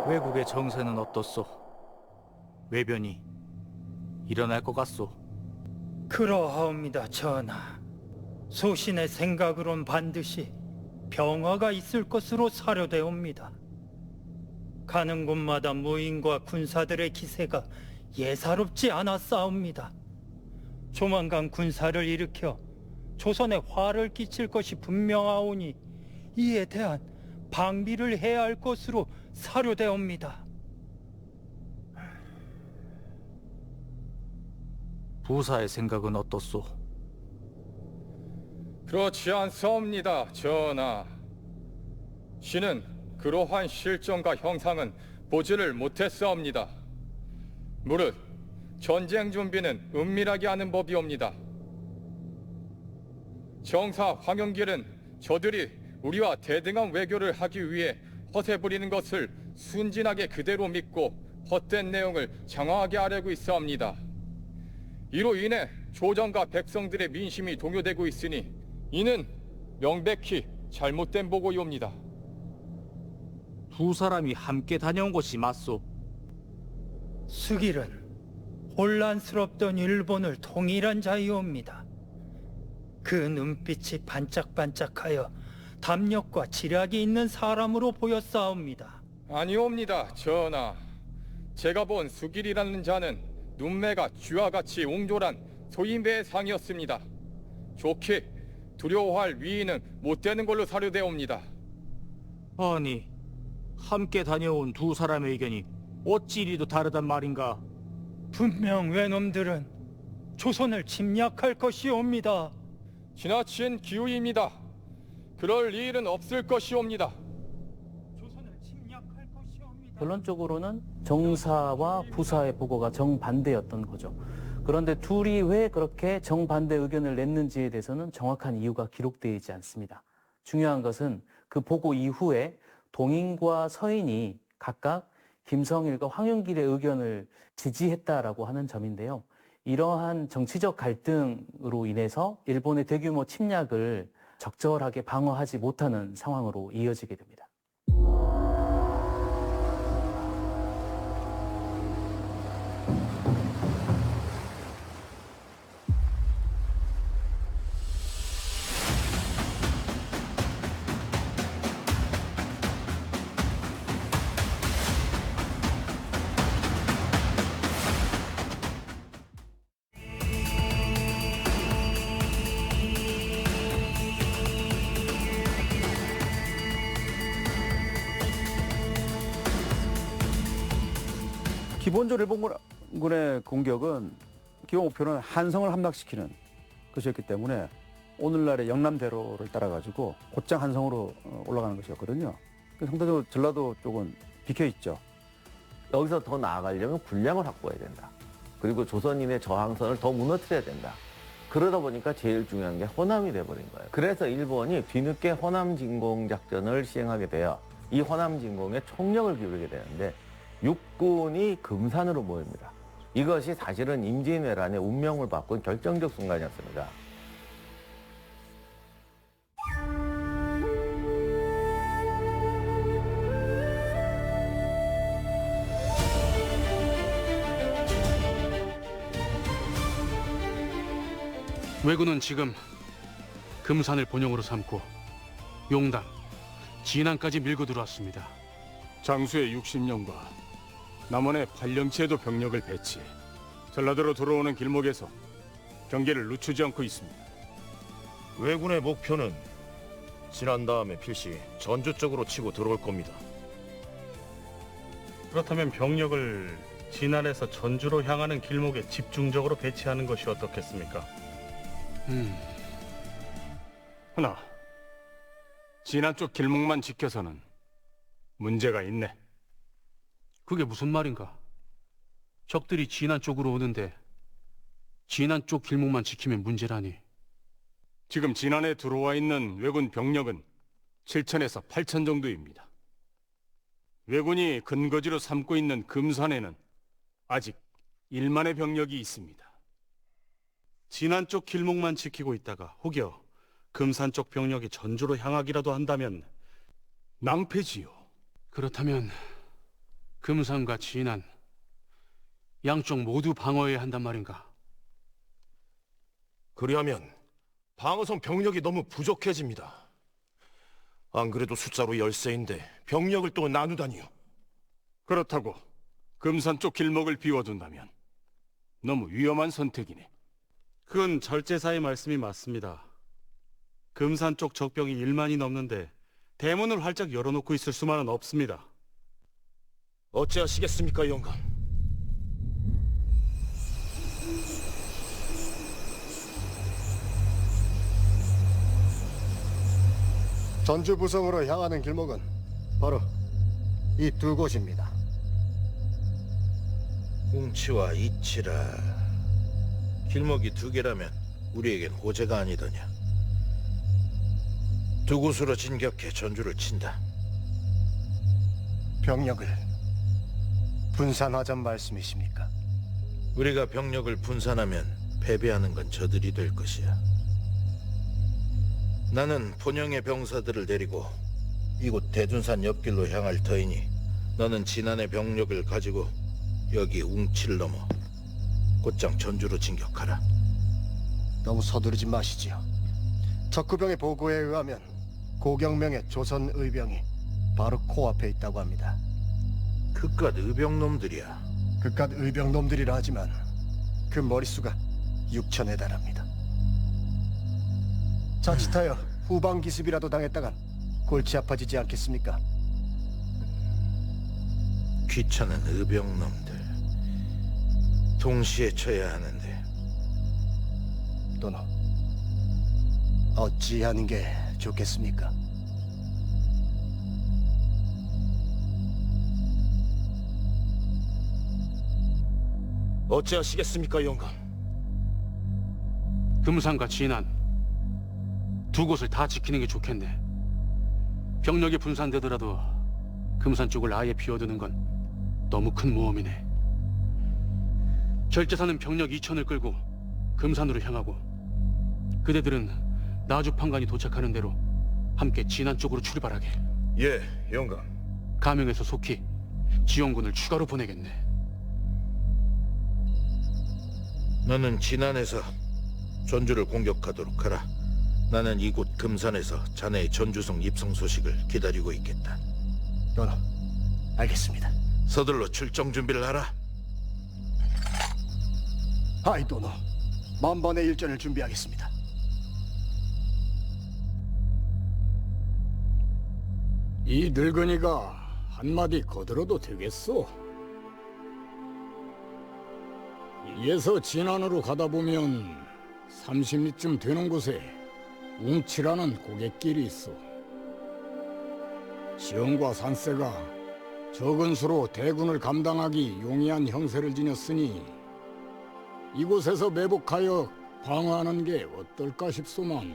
외국의 정세는 어떻소? 외변이 일어날 것 같소? 그러하옵니다, 전하. 소신의 생각으론 반드시 병화가 있을 것으로 사료되옵니다. 가는 곳마다 무인과 군사들의 기세가 예사롭지 않아 싸웁니다. 조만간 군사를 일으켜 조선에 화를 끼칠 것이 분명하오니 이에 대한 방비를 해야 할 것으로 사료되옵니다. 부사의 생각은 어떻소? 그렇지 않사옵니다, 전하. 신은 그러한 실정과 형상은 보지를 못했사옵니다. 무릇 전쟁 준비는 은밀하게 하는 법이옵니다. 정사 황영길은 저들이 우리와 대등한 외교를 하기 위해 허세 부리는 것을 순진하게 그대로 믿고 헛된 내용을 장황하게 아뢰고 있사옵니다. 이로 인해 조정과 백성들의 민심이 동요되고 있으니 이는 명백히 잘못된 보고이옵니다. 두 사람이 함께 다녀온 것이 맞소? 수길은 혼란스럽던 일본을 통일한 자이옵니다. 그 눈빛이 반짝반짝하여 담력과 지략이 있는 사람으로 보였사옵니다. 아니옵니다, 전하. 제가 본 수길이라는 자는 눈매가 쥐와 같이 옹졸한 소인배의 상이었습니다. 좋게 두려워할 위인은 못 되는 걸로 사료되옵니다. 아니, 함께 다녀온 두 사람의 의견이 어찌 이리도 다르단 말인가? 분명 외놈들은 조선을 침략할 것이옵니다. 지나친 기우입니다. 그럴 일은 없을 것이옵니다. 조선을 침략할 것이옵니다. 결론적으로는 정사와 부사의 보고가 정반대였던 거죠. 그런데 둘이 왜 그렇게 정반대 의견을 냈는지에 대해서는 정확한 이유가 기록되어 있지 않습니다. 중요한 것은 그 보고 이후에 동인과 서인이 각각 김성일과 황영길의 의견을 지지했다라고 하는 점인데요. 이러한 정치적 갈등으로 인해서 일본의 대규모 침략을 적절하게 방어하지 못하는 상황으로 이어지게 됩니다. 기본적으로 일본군의 공격은 기본 목표는 한성을 함락시키는 것이었기 때문에 오늘날의 영남대로를 따라가지고 곧장 한성으로 올라가는 것이었거든요. 상대적으로 전라도 쪽은 비켜있죠. 여기서 더 나아가려면 군량을 확보해야 된다. 그리고 조선인의 저항선을 더 무너뜨려야 된다. 그러다 보니까 제일 중요한 게 호남이 돼버린 거예요. 그래서 일본이 뒤늦게 호남 진공 작전을 시행하게 되어 이 호남 진공에 총력을 기울이게 되는데 육군이 금산으로 모입니다. 이것이 사실은 임진왜란의 운명을 바꾼 결정적 순간이었습니다. 왜군은 지금 금산을 본용으로 삼고 용당, 진안까지 밀고 들어왔습니다. 장수의 60년과 남원의 8년치에도 병력을 배치, 전라도로 들어오는 길목에서 경계를 늦추지 않고 있습니다. 왜군의 목표는 지난 다음에 필시 전주 쪽으로 치고 들어올 겁니다. 그렇다면 병력을 진안에서 전주로 향하는 길목에 집중적으로 배치하는 것이 어떻겠습니까? 하나, 진안 쪽 길목만 지켜서는 문제가 있네. 그게 무슨 말인가? 적들이 진안 쪽으로 오는데 진안 쪽 길목만 지키면 문제라니. 지금 진안에 들어와 있는 왜군 병력은 7천에서 8천 정도입니다. 왜군이 근거지로 삼고 있는 금산에는 아직 1만의 병력이 있습니다. 진안 쪽 길목만 지키고 있다가 혹여 금산 쪽 병력이 전주로 향하기라도 한다면 낭패지요. 그렇다면 금산과 진안 양쪽 모두 방어해야 한단 말인가? 그리하면 방어선 병력이 너무 부족해집니다. 안 그래도 숫자로 열세인데 병력을 또 나누다니요. 그렇다고 금산 쪽 길목을 비워둔다면 너무 위험한 선택이네. 그건 절제사의 말씀이 맞습니다. 금산 쪽 적병이 1만이 넘는데 대문을 활짝 열어놓고 있을 수만은 없습니다. 어찌하시겠습니까, 영감? 전주부성으로 향하는 길목은 바로 이 두 곳입니다. 웅치와 이치라. 길목이 두 개라면 우리에겐 호재가 아니더냐. 두 곳으로 진격해 전주를 친다. 병력을 분산하자는 말씀이십니까? 우리가 병력을 분산하면 패배하는 건 저들이 될 것이야. 나는 본영의 병사들을 데리고 이곳 대둔산 옆길로 향할 터이니 너는 진안의 병력을 가지고 여기 웅치를 넘어 곧장 전주로 진격하라. 너무 서두르지 마시지요. 적구병의 보고에 의하면 고경명의 조선 의병이 바로 코앞에 있다고 합니다. 그깟 의병놈들이야. 그깟 의병놈들이라 하지만 그 머릿수가 6천에 달합니다. 자칫하여 후방 기습이라도 당했다간 골치 아파지지 않겠습니까? 귀찮은 의병놈들. 동시에 쳐야 하는데. 또노 어찌하는 게 좋겠습니까? 어찌하시겠습니까, 영감? 금산과 진안 두 곳을 다 지키는 게 좋겠네. 병력이 분산되더라도 금산 쪽을 아예 비워두는 건 너무 큰 모험이네. 절제사는 병력 2천을 끌고 금산으로 향하고 그대들은 나주판관이 도착하는 대로 함께 진안 쪽으로 출발하게. 예, 영감. 가명에서 속히 지원군을 추가로 보내겠네. 너는 진안에서 전주를 공격하도록 하라. 나는 이곳 금산에서 자네의 전주성 입성 소식을 기다리고 있겠다. 노노, 알겠습니다. 서둘러 출정 준비를 하라. 아이 노노, 만번의 일전을 준비하겠습니다. 이 늙은이가 한마디 거들어도 되겠소? 이에서 진안으로 가다 보면 30리쯤 되는 곳에 웅치라는 고갯길이 있어. 지형과 산세가 적은 수로 대군을 감당하기 용이한 형세를 지녔으니 이곳에서 매복하여 방어하는 게 어떨까 싶소만,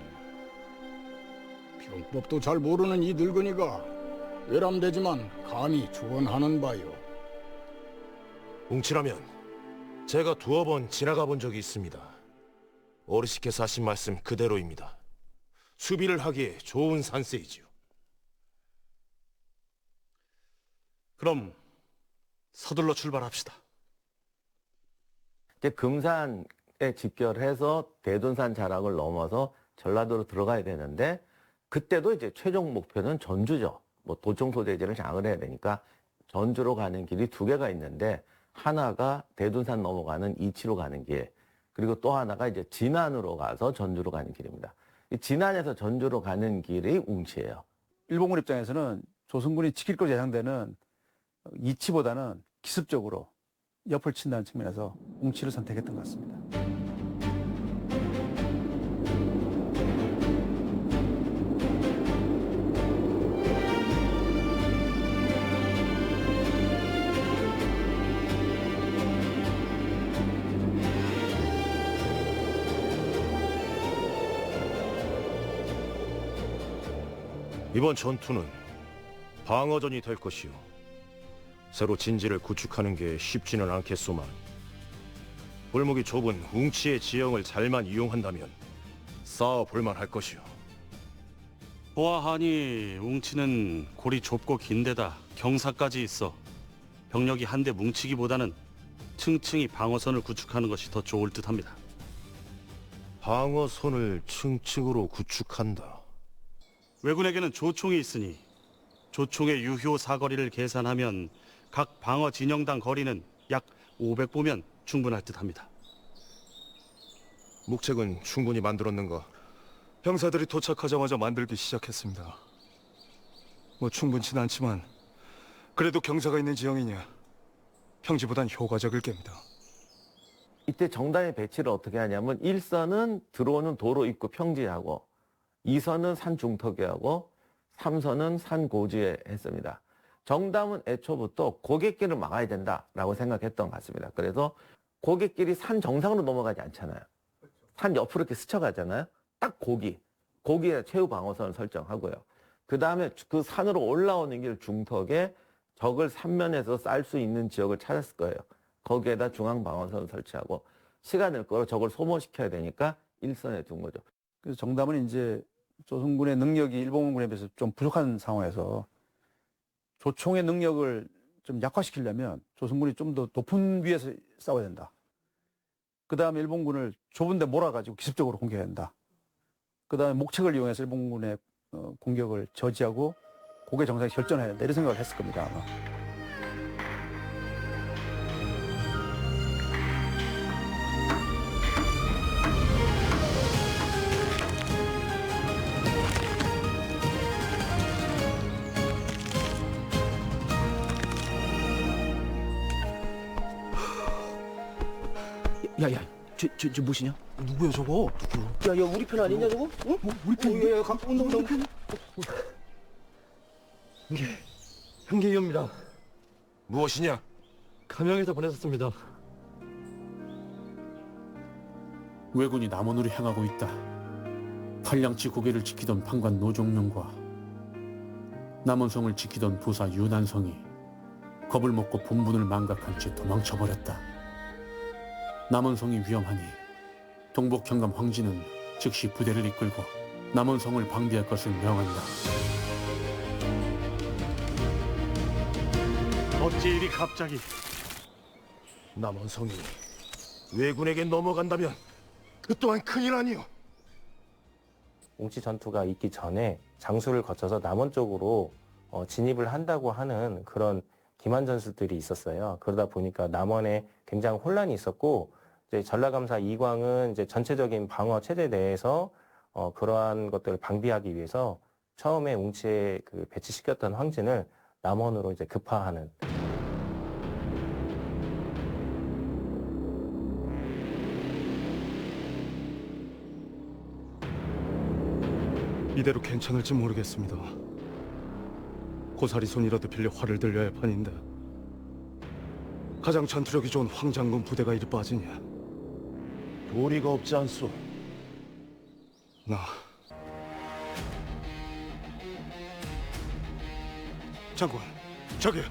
병법도 잘 모르는 이 늙은이가 외람되지만 감히 조언하는 바요. 웅치라면 제가 두어 번 지나가 본 적이 있습니다. 어르신께서 하신 말씀 그대로입니다. 수비를 하기에 좋은 산세이지요. 그럼 서둘러 출발합시다. 이제 금산에 집결해서 대둔산 자락을 넘어서 전라도로 들어가야 되는데 그때도 이제 최종 목표는 전주죠. 뭐 도청 소재지를 장을 해야 되니까 전주로 가는 길이 두 개가 있는데 하나가 대둔산 넘어가는 이치로 가는 길, 그리고 또 하나가 이제 진안으로 가서 전주로 가는 길입니다. 이 진안에서 전주로 가는 길이 웅치예요. 일본군 입장에서는 조선군이 지킬 것으로 예상되는 이치보다는 기습적으로 옆을 친다는 측면에서 웅치를 선택했던 것 같습니다. 이번 전투는 방어전이 될 것이요. 새로 진지를 구축하는 게 쉽지는 않겠소만 골목이 좁은 웅치의 지형을 잘만 이용한다면 싸워볼만 할 것이요. 보아하니 웅치는 골이 좁고 긴데다 경사까지 있어 병력이 한데 뭉치기보다는 층층이 방어선을 구축하는 것이 더 좋을 듯합니다. 방어선을 층층으로 구축한다. 왜군에게는 조총이 있으니 조총의 유효 사거리를 계산하면 각 방어 진영당 거리는 약 500보면 충분할 듯합니다. 묵책은 충분히 만들었는가? 병사들이 도착하자마자 만들기 시작했습니다. 뭐 충분치는 않지만 그래도 경사가 있는 지형이냐 평지보단 효과적일 겁니다. 이때 정단의 배치를 어떻게 하냐면 1선은 들어오는 도로 입구 평지하고 2선은 산 중턱에 하고 3선은 산 고지에 했습니다. 정담은 애초부터 고갯길을 막아야 된다라고 생각했던 것 같습니다. 그래서 고갯길이 산 정상으로 넘어가지 않잖아요. 산 옆으로 이렇게 스쳐가잖아요. 딱 고기에 최후 방어선을 설정하고요. 그 다음에 그 산으로 올라오는 길 중턱에 적을 삼면에서 쌀 수 있는 지역을 찾았을 거예요. 거기에다 중앙 방어선을 설치하고 시간을 끌어 적을 소모시켜야 되니까 1선에 둔 거죠. 그래서 정담은 이제 조선군의 능력이 일본군에 비해서 좀 부족한 상황에서 조총의 능력을 좀 약화시키려면 조선군이 좀 더 높은 위에서 싸워야 된다. 그 다음에 일본군을 좁은 데 몰아가지고 기습적으로 공격해야 된다. 그 다음에 목책을 이용해서 일본군의 공격을 저지하고 고개 정상에 결전해야 된다. 이런 생각을 했을 겁니다, 아마. 야야, 저 무엇이냐? 누구야 저거? 누구? 야야, 우리 편 아니냐 저거? 어? 뭐 우리 편? 야야, 온다. 이게 한계위입니다. 무엇이냐? 감영해서 보내셨습니다. 왜군이 남원으로 향하고 있다. 팔량치 고개를 지키던 판관 노종명과 남원성을 지키던 부사 윤한성이 겁을 먹고 본분을 망각한 채 도망쳐버렸다. 남원성이 위험하니 동복현감 황진은 즉시 부대를 이끌고 남원성을 방비할 것을 명한다. 어찌 이리 갑자기? 남원성이 왜군에게 넘어간다면 그 또한 큰일 아니오. 웅치 전투가 있기 전에 장수를 거쳐서 남원 쪽으로 진입을 한다고 하는 그런 기만 전술들이 있었어요. 그러다 보니까 남원에 굉장히 혼란이 있었고, 이제 전라감사 이광은 이제 전체적인 방어 체제 내에서 그러한 것들을 방비하기 위해서 처음에 웅치에 그 배치시켰던 황진을 남원으로 이제 급파하는. 이대로 괜찮을지 모르겠습니다. 고사리 손이라도 빌려 활을 들려야 할 판인데 가장 전투력이 좋은 황장군 부대가 이리 빠지냐. 도리가 없지 않소. 장군, 저기요.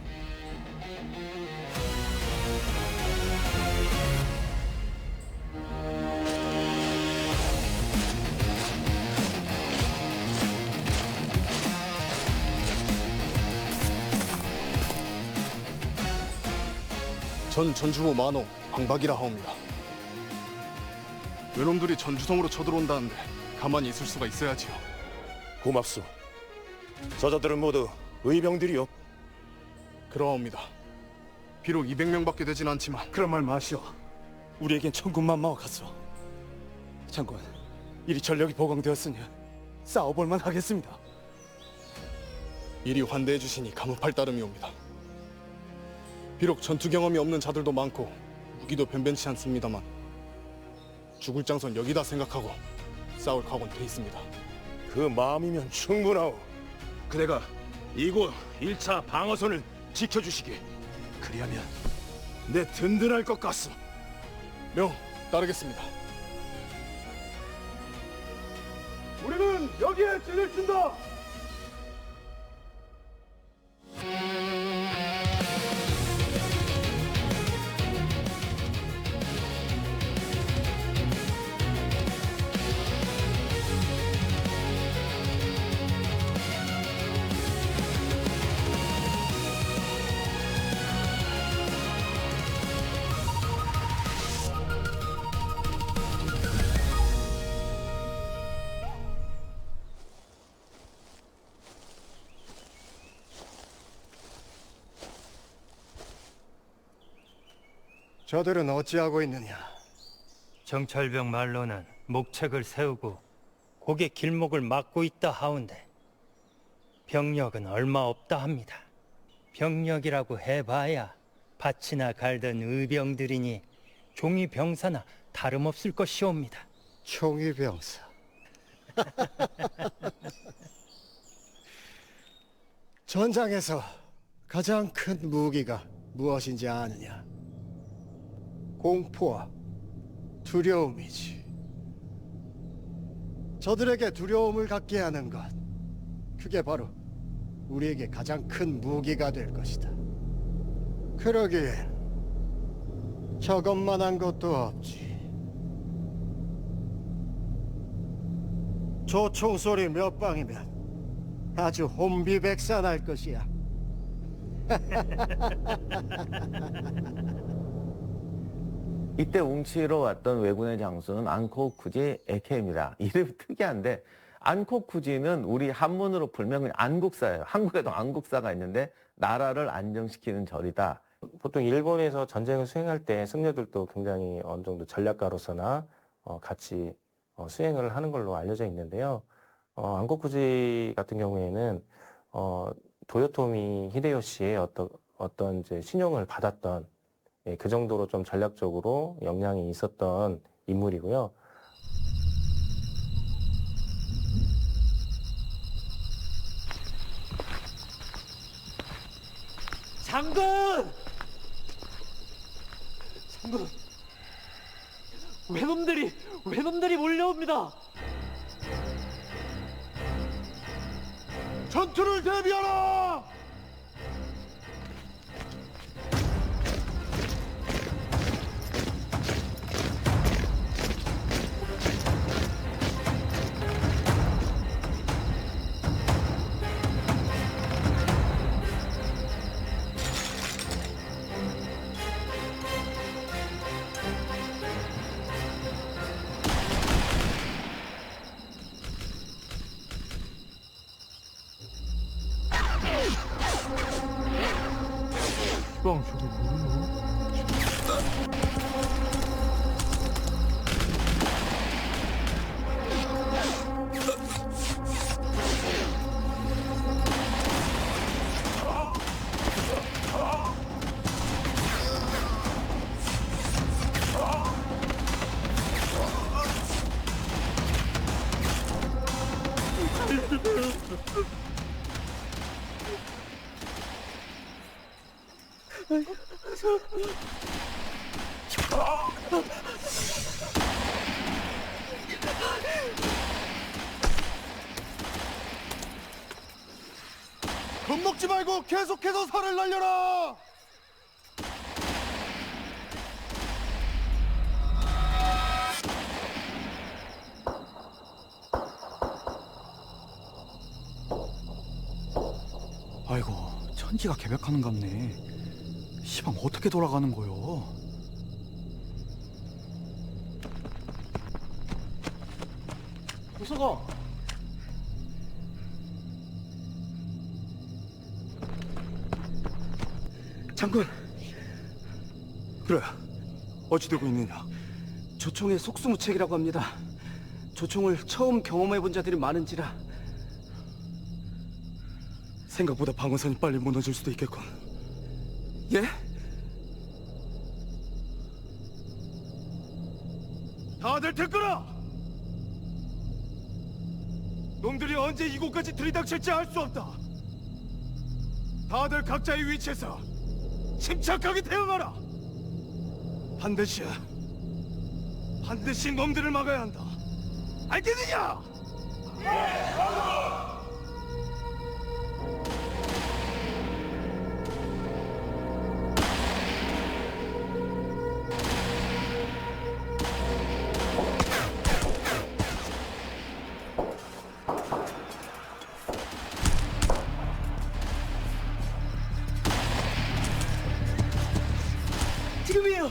전 전주모 만호 방박이라 하옵니다. 외놈들이 전주성으로 쳐들어온다는데 가만히 있을 수가 있어야지요. 고맙소. 저자들은 모두 의병들이요. 그러옵니다. 비록 200명밖에 되진 않지만. 그런 말 마시오. 우리에겐 천군만마와 같소. 장군, 이리 전력이 보강되었으니 싸워볼만 하겠습니다. 이리 환대해 주시니 감흡할 따름이옵니다. 비록 전투 경험이 없는 자들도 많고 무기도 변변치 않습니다만 죽을 장선 여기다 생각하고 싸울 각오는 돼 있습니다. 그 마음이면 충분하오. 그대가 이곳 1차 방어선을 지켜주시게. 그리하면 내 든든할 것 같소. 명 따르겠습니다. 우리는 여기에 진을 친다. 저들은 어찌하고 있느냐? 정찰병 말로는 목책을 세우고 고개 길목을 막고 있다 하운데 병력은 얼마 없다 합니다. 병력이라고 해봐야 밭이나 갈던 의병들이니 종이 병사나 다름없을 것이옵니다. 총위 병사. 전장에서 가장 큰 무기가 무엇인지 아느냐? 공포와 두려움이지. 저들에게 두려움을 갖게 하는 것, 그게 바로 우리에게 가장 큰 무기가 될 것이다. 그러기엔 저것만한 것도 없지. 저 총소리 몇 방이면 아주 혼비백산할 것이야. 이때 웅치로 왔던 왜군의 장수는 안코쿠지 에케입니다. 이름이 특이한데 안코쿠지는 우리 한문으로 풀면 그냥 안국사예요. 한국에도 안국사가 있는데 나라를 안정시키는 절이다. 보통 일본에서 전쟁을 수행할 때 승려들도 굉장히 어느 정도 전략가로서나 같이 수행을 하는 걸로 알려져 있는데요. 안코쿠지 같은 경우에는 도요토미 히데요시의 어떤 이제 신용을 받았던 그 정도로 좀 전략적으로 역량이 있었던 인물이고요. 장군! 장군! 외놈들이 몰려옵니다. 전투를 대비하라! 시방 저게 뭐야? 겁먹지 말고 계속해서 살을 날려라! 아이고, 천지가 개벽하는 갑네. 시방 어떻게 돌아가는 거요? 무서워. 장군. 그래, 어찌 되고 있느냐? 조총의 속수무책이라고 합니다. 조총을 처음 경험해본 자들이 많은지라. 생각보다 방어선이 빨리 무너질 수도 있겠군. 예? 다들 듣거라! 놈들이 언제 이곳까지 들이닥칠지 알 수 없다. 다들 각자의 위치에서 침착하게 대응하라. 반드시 놈들을 막아야 한다. 알겠느냐? 지금이에요.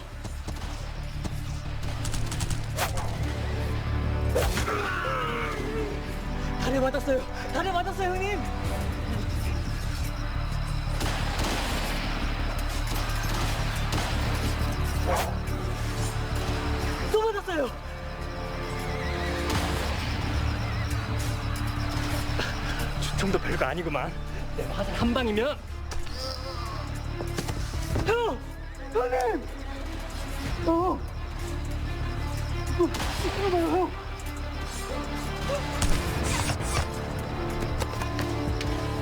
다리 맞았어요, 형님. 가요. 주총도 별거 아니구만. 내 화살 한 방이면. 형님! 잠깐만요, 형.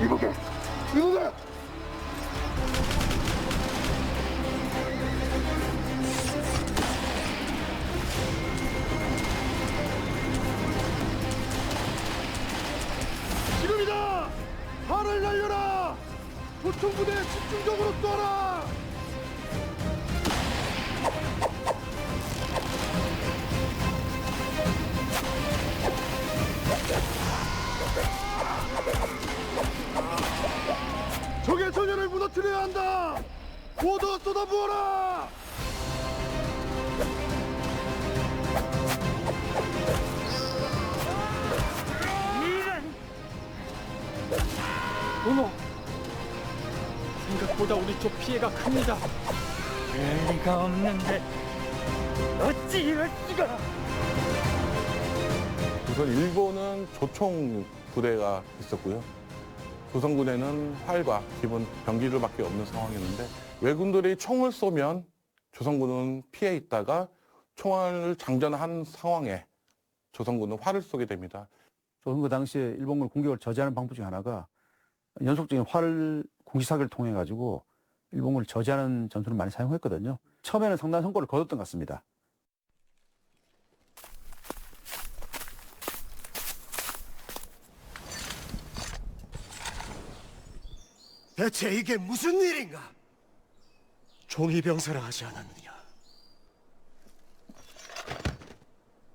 이보게! 지금이다! 활을 날려라! 조총부대 집중적으로 쏘라! 적의 전열을 무너뜨려야 한다! 모두 쏟아부어라! 어머! 생각보다 우리 쪽 피해가 큽니다. 그럴 리가 없는데 어찌 이럴 수가! 우선 일본은 조총 부대가 있었고요. 조선군에는 활과 기본 병기들밖에 없는 상황이었는데 왜군들이 총을 쏘면 조선군은 피해 있다가 총알을 장전한 상황에 조선군은 활을 쏘게 됩니다. 조선군 당시에 일본군 공격을 저지하는 방법 중 하나가 연속적인 활 공시사격을 통해 가지고 일본군을 저지하는 전술을 많이 사용했거든요. 처음에는 상당한 성과를 거뒀던 것 같습니다. 대체 이게 무슨 일인가? 종이병사라 하지 않았느냐?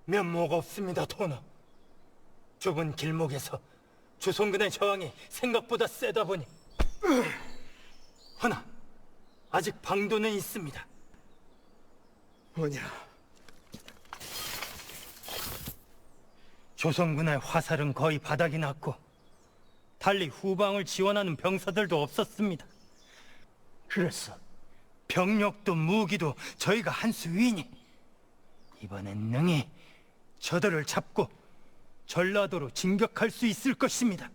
면목 없습니다, 토너. 좁은 길목에서 조선군의 저항이 생각보다 세다 보니. 허나 아직 방도는 있습니다. 뭐냐? 조선군의 화살은 거의 바닥이 났고 달리 후방을 지원하는 병사들도 없었습니다. 그래서 병력도 무기도 저희가 한 수 위니 이번엔 능히 저들을 잡고 전라도로 진격할 수 있을 것입니다.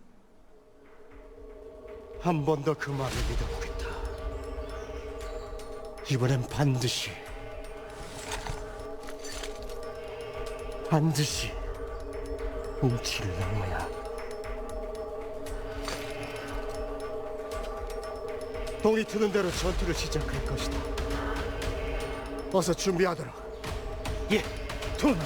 한 번 더 그 말을 믿어보겠다. 이번엔 반드시 웅치를 넘어야 동이 트는 대로 전투를 시작할 것이다. 어서 준비하도록. 예, 토너.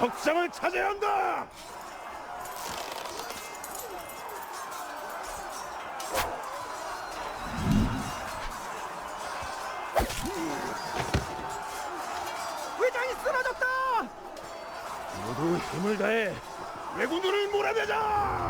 적상을 찾아야 한다. 회장이 쓰러졌다. 모두 힘을 다해 왜군들을 몰아내자.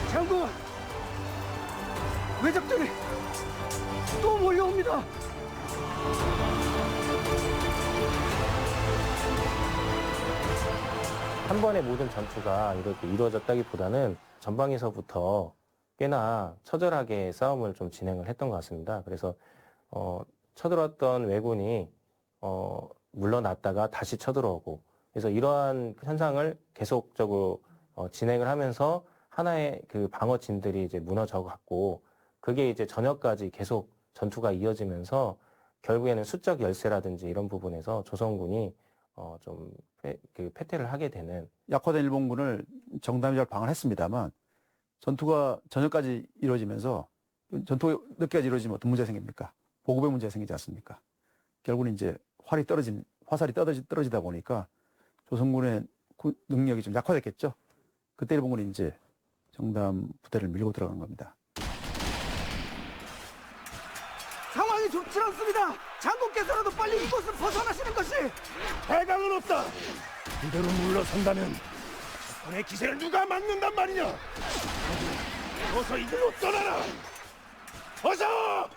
장군, 외적들이 또 몰려옵니다. 한 번에 모든 전투가 이렇게 이루어졌다기보다는 전방에서부터 꽤나 처절하게 싸움을 좀 진행을 했던 것 같습니다. 그래서 쳐들어왔던 왜군이 물러났다가 다시 쳐들어오고, 그래서 이러한 현상을 계속적으로 진행을 하면서 하나의 그 방어진들이 이제 무너져 갔고, 그게 이제 저녁까지 계속 전투가 이어지면서 결국에는 수적 열세라든지 이런 부분에서 조선군이 좀 패퇴를 하게 되는. 약화된 일본군을 정담이 잘 방어했습니다만 전투가 저녁까지 이루어지면서, 전투가 늦게까지 이루어지면 어떤 문제가 생깁니까? 보급의 문제가 생기지 않습니까? 결국은 이제 화살이 떨어지다 보니까 조선군의 능력이 좀 약화됐겠죠. 그때 일본군이 이제 정담 부대를 밀고 들어간 겁니다. 상황이 좋지 않습니다. 장군께서라도 빨리 이곳을 벗어나시는 것이. 대강은 없다. 이대로 물러선다면 적군의 기세를 누가 막는단 말이냐. 어서 이들로 떠나라. 어서!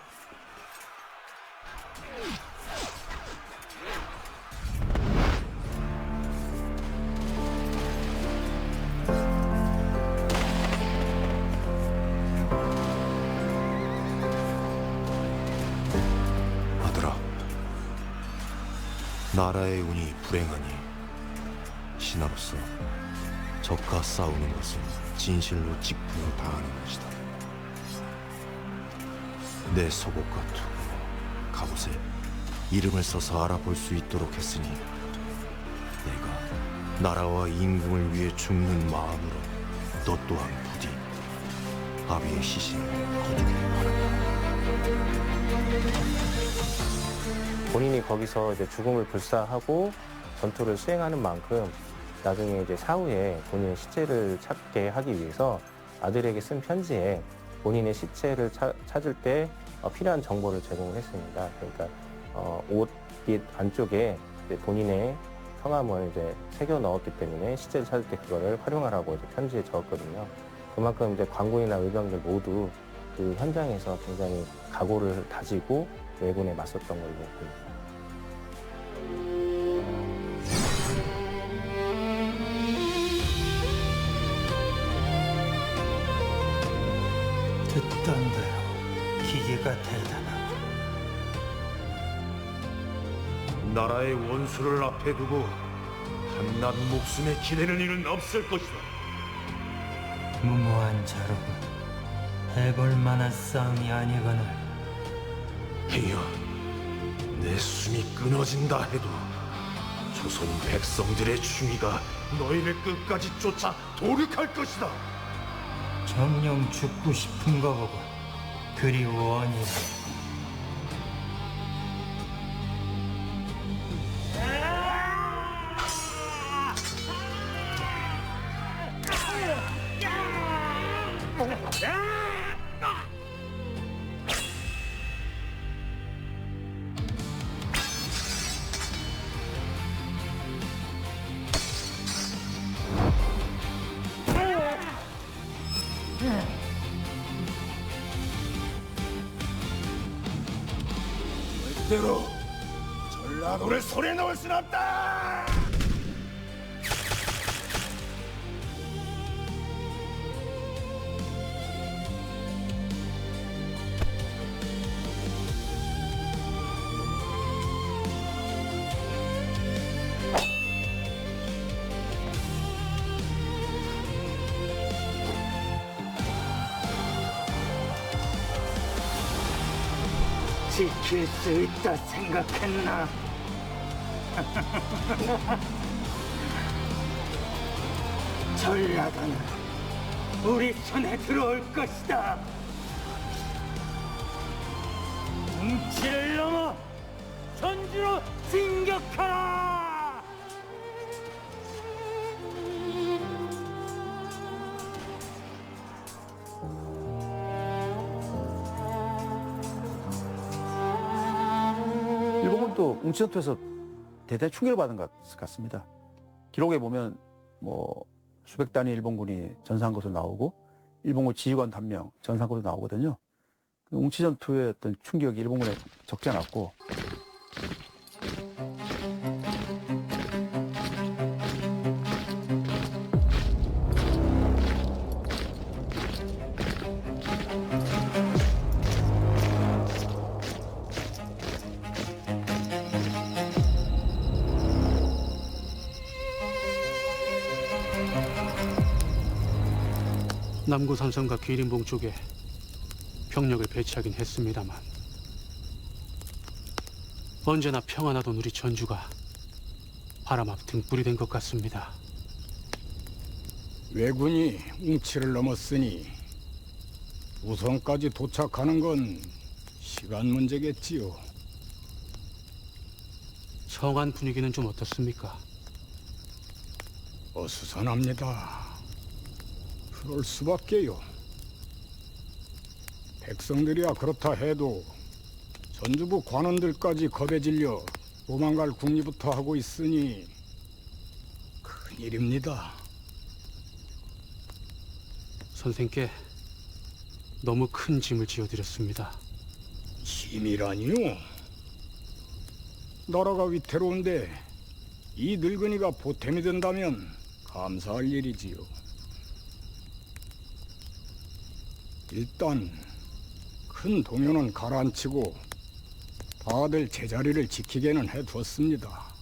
아들아, 나라의 운이 불행하니 신하로서 적과 싸우는 것은 진실로 직분을 다하는 것이다. 내 속옷과 투구, 갑옷에 이름을 써서 알아볼 수 있도록 했으니 내가 나라와 임금을 위해 죽는 마음으로 너 또한 부디 아비의 시신을 거두기를 바란다. 본인이 거기서 이제 죽음을 불사하고 전투를 수행하는 만큼 나중에 이제 사후에 본인의 시체를 찾게 하기 위해서 아들에게 쓴 편지에 본인의 시체를 찾을 때 필요한 정보를 제공을 했습니다. 그러니까 옷깃 안쪽에 이제 본인의 성함을 이제 새겨 넣었기 때문에 시체를 찾을 때 그거를 활용하라고 이제 편지에 적었거든요. 그만큼 이제 관군이나 의병들 모두 그 현장에서 굉장히 각오를 다지고 왜군에 맞섰던 걸로 보입니다. 듣던 대로 기계가 대단하고 나라의 원수를 앞에 두고 한낱 목숨에 기대는 일은 없을 것이다. 무모한 자로군 해볼 만한 싸움이 아니거늘. 행여 내 숨이 끊어진다 해도 조선 백성들의 충의가 너희를 끝까지 쫓아 도륙할 것이다. 정령 죽고 싶은 거 보고 그리 원이라. 절대로 전라도를 손에 넣을 순 없다. 지킬 수 있다 생각했나? 전라도는 우리 손에 들어올 것이다. 웅치를 넘어 전주로 진격하라! 일본군도 웅치전투에서 대단히 충격을 받은 것 같습니다. 기록에 보면 뭐 수백 단위 일본군이 전사한 것으로 나오고 일본군 지휘관 한 명 전사한 것으로 나오거든요. 웅치전투의 어떤 충격이 일본군에 적지 않았고 남구산성과 기린봉 쪽에 병력을 배치하긴 했습니다만 언제나 평안하던 우리 전주가 바람 앞 등불이 된 것 같습니다. 왜군이 웅치를 넘었으니 우성까지 도착하는 건 시간 문제겠지요. 성안 분위기는 좀 어떻습니까? 어수선합니다. 그럴 수밖에요. 백성들이야 그렇다 해도 전주부 관원들까지 겁에 질려 도망갈 궁리부터 하고 있으니 큰일입니다. 선생께 너무 큰 짐을 지어드렸습니다. 짐이라니요? 나라가 위태로운데 이 늙은이가 보탬이 된다면 감사할 일이지요. 일단 큰 동요는 가라앉히고 다들 제자리를 지키게는 해두었습니다.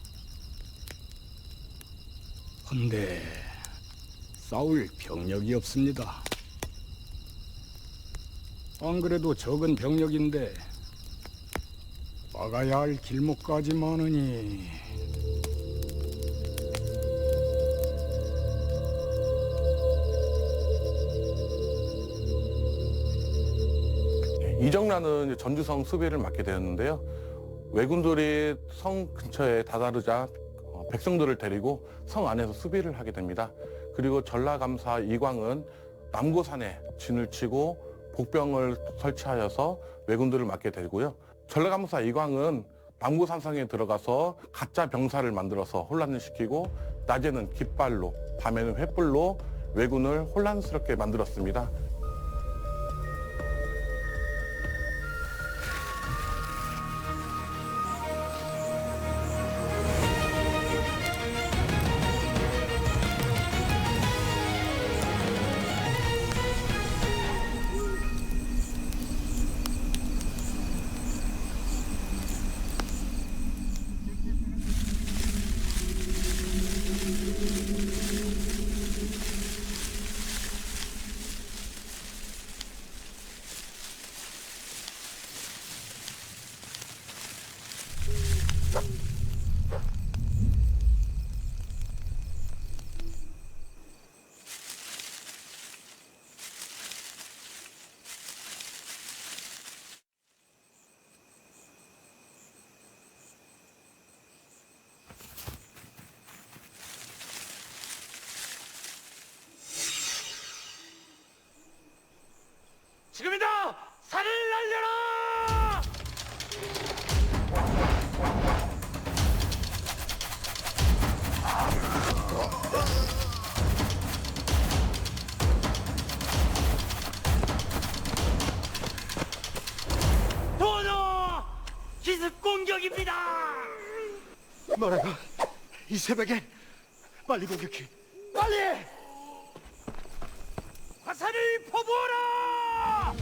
헌데 싸울 병력이 없습니다. 안 그래도 적은 병력인데 막아야 할 길목까지 많으니 이정란은 전주성 수비를 맡게 되었는데요. 왜군들이 성 근처에 다다르자 백성들을 데리고 성 안에서 수비를 하게 됩니다. 그리고 전라감사 이광은 남고산에 진을 치고 복병을 설치하여서 왜군들을 맡게 되고요. 전라감사 이광은 남고산성에 들어가서 가짜 병사를 만들어서 혼란을 시키고 낮에는 깃발로, 밤에는 횃불로 왜군을 혼란스럽게 만들었습니다. 지금이다! 산을 날려라! 도노! 기습 공격입니다! 뭐라고? 이 새벽에 빨리 공격해. 빨리! 화살을 퍼부어라!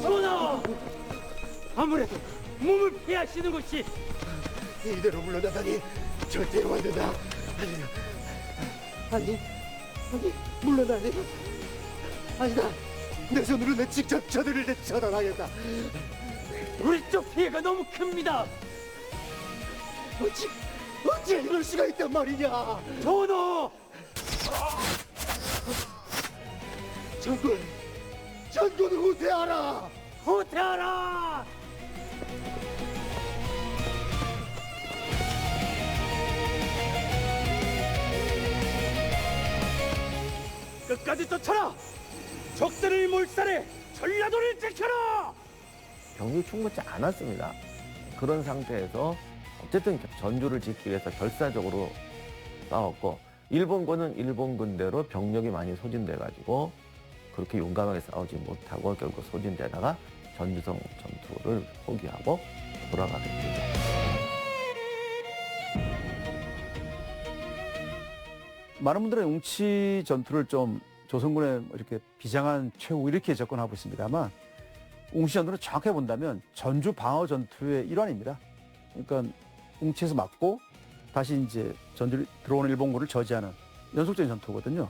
전하! 아무래도 몸을 피하시는 것이 이대로 물러나다니 절대로 안 된다. 아니, 물러나니. 아니다. 내 손으로 내 직접 저들을 처단하겠다. 우리 쪽 피해가 너무 큽니다. 어찌 이럴 수가 있단 말이냐. 전하! 전군을 후퇴하라. 후퇴하라! 끝까지 쫓아라! 적들을 몰살해 전라도를 지켜라! 병력이 충분치 않았습니다. 그런 상태에서 어쨌든 전주를 지키기 위해서 결사적으로 싸웠고 일본군은 일본군대로 병력이 많이 소진돼가지고 그렇게 용감하게 싸우지 못하고 결국 소진되다가 전주성 전투를 포기하고 돌아가게 되죠. 많은 분들은 웅치 전투를 좀 조선군의 이렇게 비장한 최후 이렇게 접근하고 있습니다만 웅치 전투를 정확하게 본다면 전주 방어 전투의 일환입니다. 그러니까 웅치에서 맞고 다시 이제 전주 들어오는 일본군을 저지하는 연속적인 전투거든요.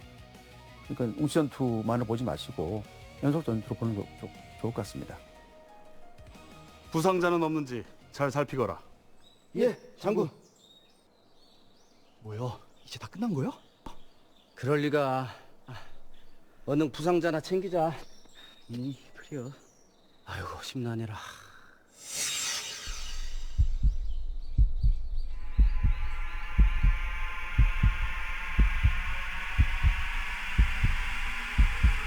그러니까 웅치 전투만을 보지 마시고 연속 전투로 보는 게 좋을 것 같습니다. 부상자는 없는지 잘 살피거라. 예, 장군. 뭐야? 이제 다 끝난 거야? 그럴 리가. 얼른 부상자나 챙기자. 그래요. 아이고, 심란해라.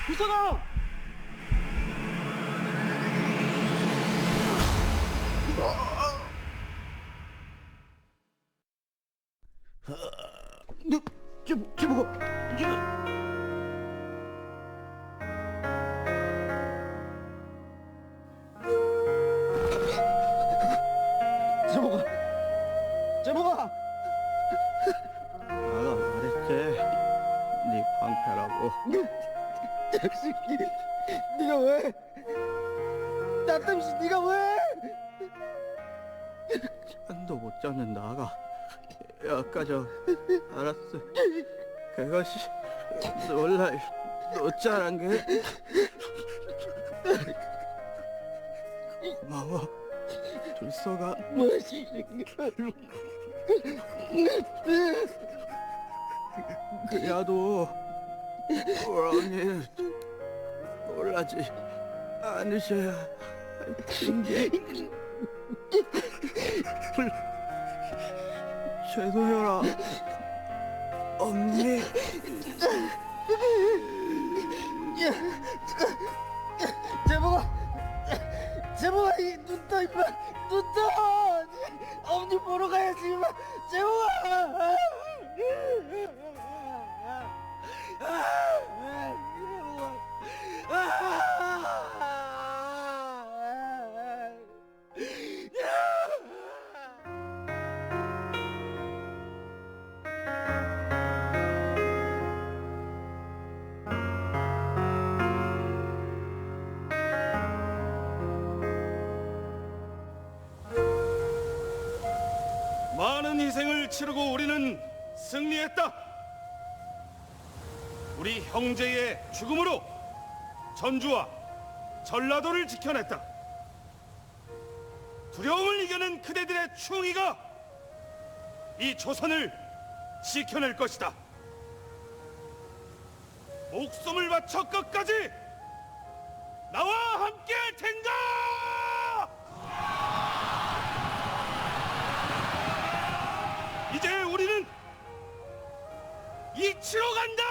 부상아! 제보가! 나가 말했지. 네 방패라고. 자식이, 네가 왜? 나 땜시 네가 왜? 잠도 못 자는 나가. 아까 알았어. 그것이 원래 너짜란 게. 고마워. 둘서가 그래도 어머니 놀라지 않으셔야 할 게. 죄송해라 언니. 제보가 눈 떠 임마, 눈 떠. 엄니 보러 가야지 임마. 제보가. 많은 희생을 치르고 우리는 승리했다. 우리 형제의 죽음으로 전주와 전라도를 지켜냈다. 두려움을 이겨낸 그대들의 충의가 이 조선을 지켜낼 것이다. 목숨을 바쳐 끝까지 나와 함께 할 텐가? 이제 우리는 이치로 간다!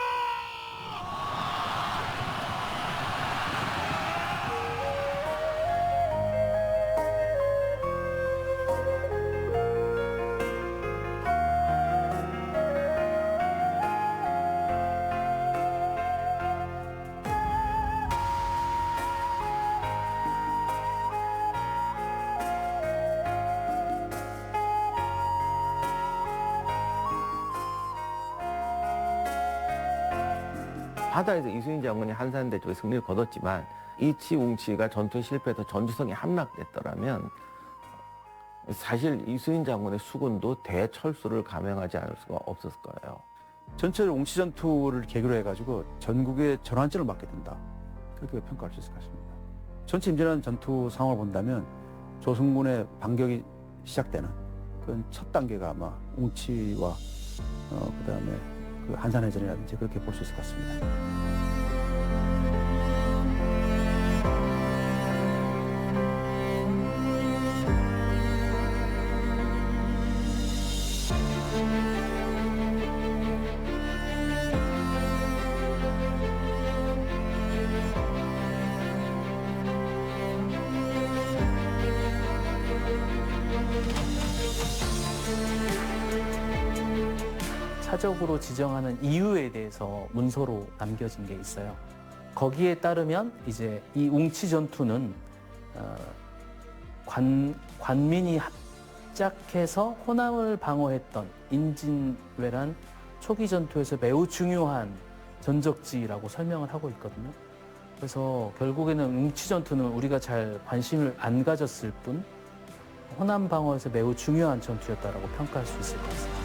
바다에서 이순신 장군이 한산대 쪽에 승리를 거뒀지만 이치 웅치가 전투에 실패해서 전주성이 함락됐더라면 사실 이수인 장군의 수군도 대철수를 감행하지 않을 수가 없었을 거예요. 전체적으로 웅치 전투를 계기로 해가지고 전국의 전환점을 맞게 된다. 그렇게 평가할 수 있을 것 같습니다. 전체 임진왜란 전투 상황을 본다면 조선군의 반격이 시작되는 그런 첫 단계가 아마 웅치와 그다음에 그 한산해전이라든지 그렇게 볼 수 있을 것 같습니다. 사적으로 지정하는 이유에 대해서 문서로 남겨진 게 있어요. 거기에 따르면 이제 이 웅치 전투는 관민이 합작해서 호남을 방어했던 임진왜란 초기 전투에서 매우 중요한 전적지라고 설명을 하고 있거든요. 그래서 결국에는 웅치 전투는 우리가 잘 관심을 안 가졌을 뿐 호남 방어에서 매우 중요한 전투였다라고 평가할 수 있을 것 같습니다.